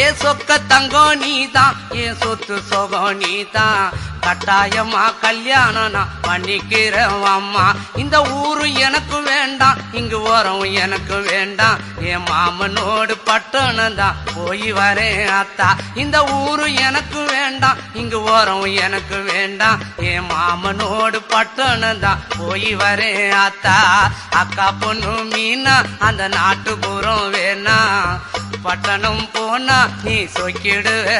ஏ சொக்க தங்கம் நீதான், ஏ சொத்து சொகம் நீதான், கட்டாயமா கல்யாணம் நான் பண்ணிக்கிறேன் அம்மா. இந்த ஊரு எனக்கு வேண்டாம், இங்கு ஓரம் எனக்கு வேண்டாம், என் மாமனோடு பட்டணம் தான் போய் வரேன் அத்தா. இந்த ஊரு எனக்கு வேண்டாம், இங்கு ஓரம் எனக்கு வேண்டாம், என் மாமனோடு பட்டணம் தான் போய் வரேன் அத்தா. அக்கா பொண்ணு மீனா அந்த நாட்டுப்புறம் வேணா, பட்டணம் போனா நீ சொக்கிடுவே.